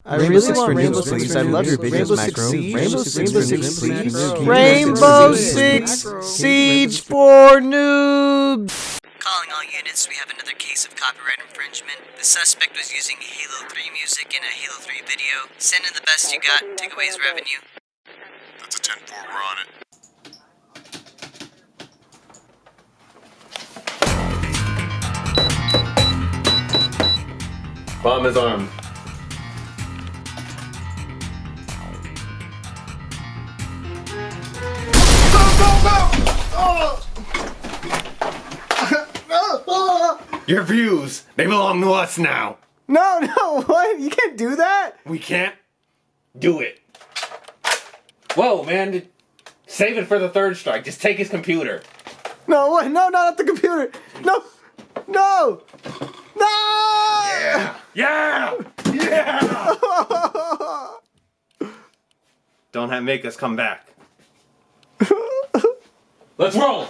I really want Rainbow Six. I love your videos, Macro. Rainbow Six Siege for Noobs. Calling all units, we have another case of copyright infringement. The suspect was using Halo 3 music in a Halo 3 video. Send in the best you got, take away his revenue. That's a 10-4, we're on it. Bomb is armed. Your views, they belong to us now. No, what? You can't do that? We can't do it. Whoa, man. Save it for the third strike. Just take his computer. No, what? No, not the computer. No. Yeah. Don't make us come back. Let's roll.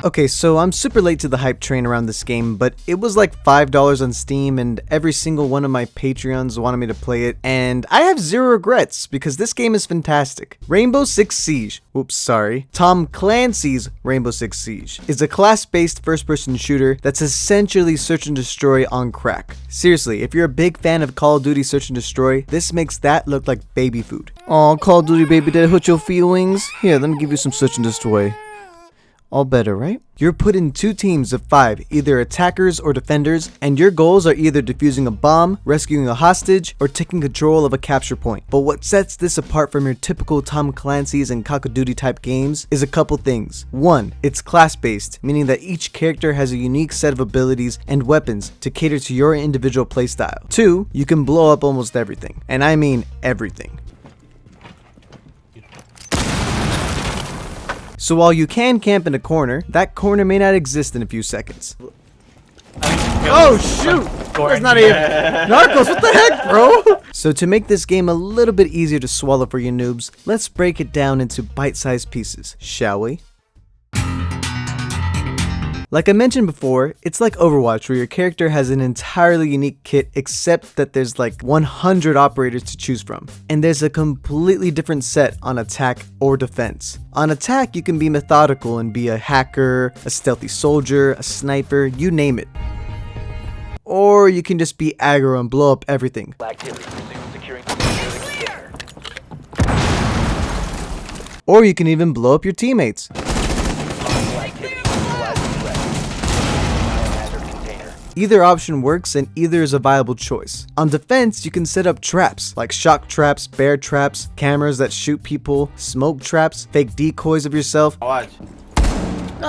Okay, so I'm super late to the hype train around this game, but it was like $5 on Steam and every single one of my Patreons wanted me to play it, and I have zero regrets because this game is fantastic. Rainbow Six Siege, Tom Clancy's Rainbow Six Siege is a class-based first-person shooter that's essentially search and destroy on crack. Seriously, if you're a big fan of Call of Duty Search and Destroy, this makes that look like baby food. Aw, Call of Duty baby, did it hurt your feelings? Here, let me give you some Search and Destroy. All better, right? You're put in two teams of 5, either attackers or defenders, and your goals are either defusing a bomb, rescuing a hostage, or taking control of a capture point. But what sets this apart from your typical Tom Clancy's and Call of Duty type games is a couple things. 1, it's class-based, meaning that each character has a unique set of abilities and weapons to cater to your individual playstyle. 2, you can blow up almost everything, and I mean everything. So while you can camp in a corner, that corner may not exist in a few seconds. Oh shoot! That's not even Narcos, what the heck, bro? So to make this game a little bit easier to swallow for you noobs, let's break it down into bite-sized pieces, shall we? Like I mentioned before, it's like Overwatch where your character has an entirely unique kit except that there's like 100 operators to choose from. And there's a completely different set on attack or defense. On attack, you can be methodical and be a hacker, a stealthy soldier, a sniper, you name it. Or you can just be aggro and blow up everything. Or you can even blow up your teammates. Either option works and either is a viable choice. On defense, you can set up traps like shock traps, bear traps, cameras that shoot people, smoke traps, fake decoys of yourself. Watch. Did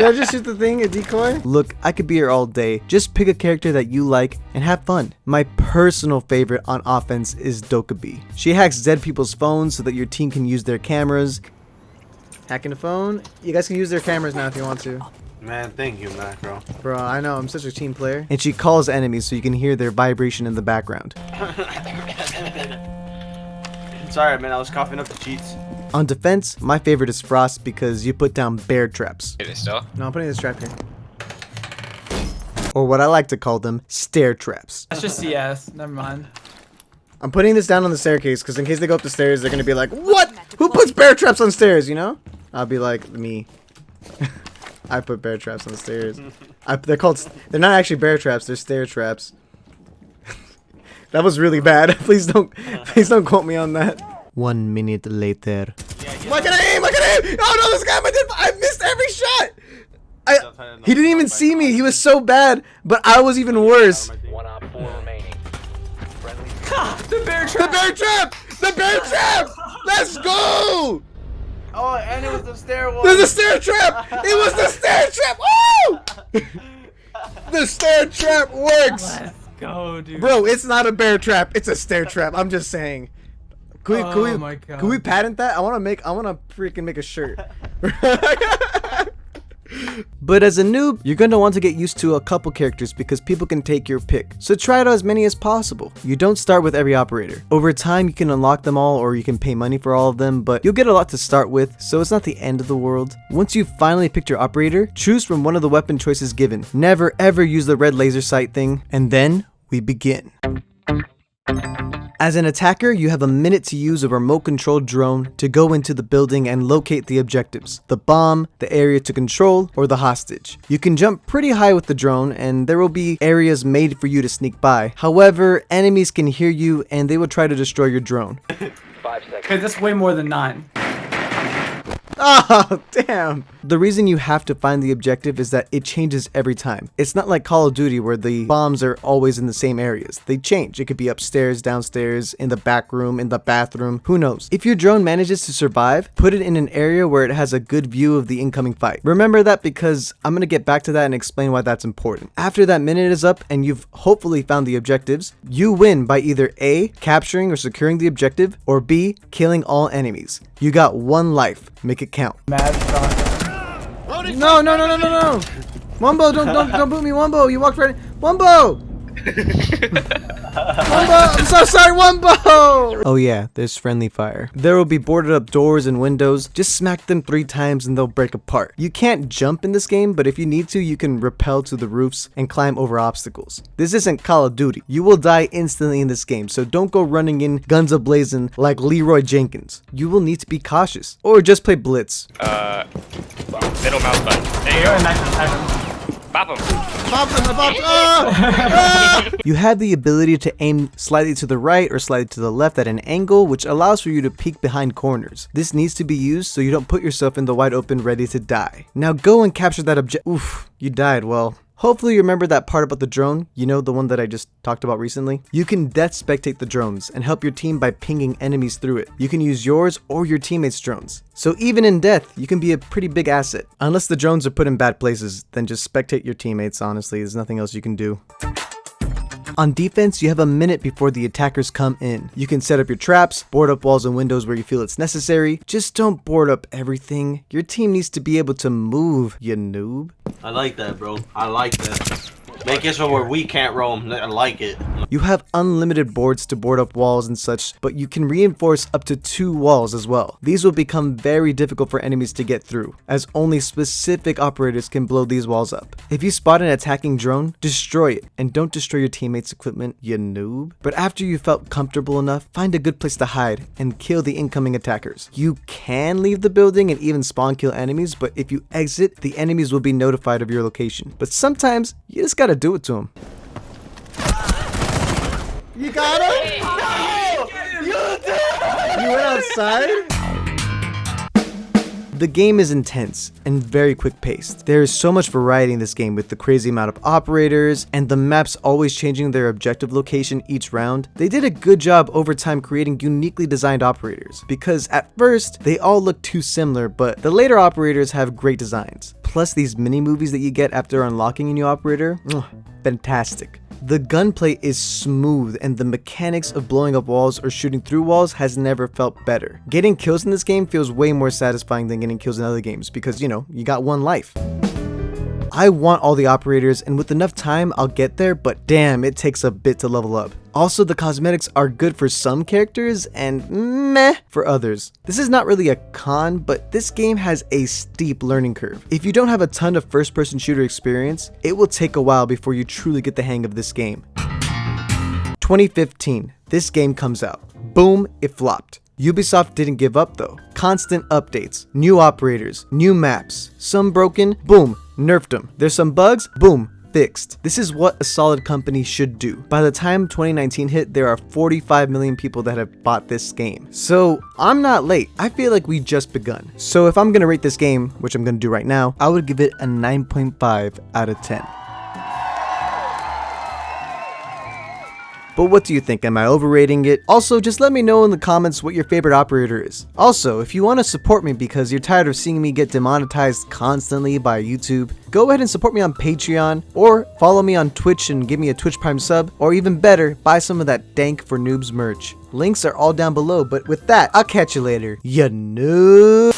I just shoot the thing, a decoy? Look, I could be here all day. Just pick a character that you like and have fun. My personal favorite on offense is Dokkaebi. She hacks dead people's phones so that your team can use their cameras. Hacking the phone? You guys can use their cameras now if you want to. Man, thank you, Macro. Bro, I know, I'm such a team player. And she calls enemies so you can hear their vibration in the background. Sorry, man, I was coughing up the cheats. On defense, my favorite is Frost because you put down bear traps. Is it still? No, I'm putting this trap here. Or what I like to call them, stair traps. That's just CS. Never mind. I'm putting this down on the staircase because in case they go up the stairs, they're going to be like, what? Who puts bear traps on stairs, you know? I'll be like, me. I put bear traps on the stairs. They're not actually bear traps, they're stair traps. That was really bad. Please don't quote me on that. 1 minute later. I can aim! Oh no, this guy, I missed every shot! He didn't even see me, he was so bad, but I was even worse. The bear trap! The bear trap! Let's go! Oh, and it was the stair one. There's a stair trap! It was the stair trap! Woo! The stair trap works! Let's go, dude. Bro, it's not a bear trap, it's a stair trap. I'm just saying. My God. Can we patent that? I wanna freaking make a shirt. But as a noob, you're going to want to get used to a couple characters because people can take your pick. So try out as many as possible. You don't start with every operator. Over time, you can unlock them all or you can pay money for all of them, but you'll get a lot to start with, so it's not the end of the world. Once you've finally picked your operator, choose from one of the weapon choices given. Never ever use the red laser sight thing, and then we begin. As an attacker, you have a minute to use a remote-controlled drone to go into the building and locate the objectives, the bomb, the area to control, or the hostage. You can jump pretty high with the drone, and there will be areas made for you to sneak by. However, enemies can hear you, and they will try to destroy your drone. 5 seconds. Okay, that's way more than 9. Oh, damn. The reason you have to find the objective is that it changes every time. It's not like Call of Duty where the bombs are always in the same areas. They change. It could be upstairs, downstairs, in the back room, in the bathroom, who knows. If your drone manages to survive, put it in an area where it has a good view of the incoming fight. Remember that because I'm going to get back to that and explain why that's important. After that minute is up and you've hopefully found the objectives, you win by either A, capturing or securing the objective, or B, killing all enemies. You got one life. Make it count. Mad shot. No. Wumbo, don't boot me, Wumbo. You walked right in. Wumbo! Wumbo, I'm so sorry, Wumbo! Oh yeah, there's friendly fire. There will be boarded up doors and windows. Just smack them 3 times and they'll break apart. You can't jump in this game, but if you need to, you can rappel to the roofs and climb over obstacles. This isn't Call of Duty. You will die instantly in this game, so don't go running in guns a-blazing like Leroy Jenkins. You will need to be cautious, or just play Blitz. Middle mouse button. There you go. Bop him. You have the ability to aim slightly to the right or slightly to the left at an angle, which allows for you to peek behind corners. This needs to be used so you don't put yourself in the wide open ready to die. Now go and capture that object. Oof, you died. Well, hopefully you remember that part about the drone, you know, the one that I just talked about recently. You can death spectate the drones and help your team by pinging enemies through it. You can use yours or your teammates' drones. So even in death, you can be a pretty big asset. Unless the drones are put in bad places, then just spectate your teammates, honestly. There's nothing else you can do. On defense, you have a minute before the attackers come in. You can set up your traps, board up walls and windows where you feel it's necessary. Just don't board up everything. Your team needs to be able to move, you noob. I like that, bro. I like that. Make it so where we can't roam. I like it. You have unlimited boards to board up walls and such, but you can reinforce up to 2 walls as well. These will become very difficult for enemies to get through, as only specific operators can blow these walls up. If you spot an attacking drone, destroy it, and don't destroy your teammates' equipment, you noob. But after you felt comfortable enough, find a good place to hide and kill the incoming attackers. You can leave the building and even spawn kill enemies, but if you exit, the enemies will be notified of your location. But sometimes, you just gotta do it to them. You got him? No! You did! You went outside? The game is intense and very quick paced. There is so much variety in this game with the crazy amount of operators and the maps always changing their objective location each round. They did a good job over time creating uniquely designed operators because at first they all look too similar, but the later operators have great designs. Plus these mini movies that you get after unlocking a new operator, fantastic. The gunplay is smooth and the mechanics of blowing up walls or shooting through walls has never felt better. Getting kills in this game feels way more satisfying than getting kills in other games because, you know, you got one life. I want all the operators and with enough time I'll get there, but damn, it takes a bit to level up. Also, the cosmetics are good for some characters and meh for others. This is not really a con, but this game has a steep learning curve. If you don't have a ton of first-person shooter experience, it will take a while before you truly get the hang of this game. 2015, this game comes out. Boom, it flopped. Ubisoft didn't give up though. Constant updates, new operators, new maps. Some broken, boom, nerfed them. There's some bugs, boom, fixed. This is what a solid company should do. By the time 2019 hit, there are 45 million people that have bought this game. So I'm not late. I feel like we just begun. So if I'm gonna rate this game, which I'm gonna do right now, I would give it a 9.5 out of 10. But what do you think? Am I overrating it? Also, just let me know in the comments what your favorite operator is. Also, if you want to support me because you're tired of seeing me get demonetized constantly by YouTube, go ahead and support me on Patreon, or follow me on Twitch and give me a Twitch Prime sub, or even better, buy some of that dank for noobs merch. Links are all down below, but with that, I'll catch you later, ya noob.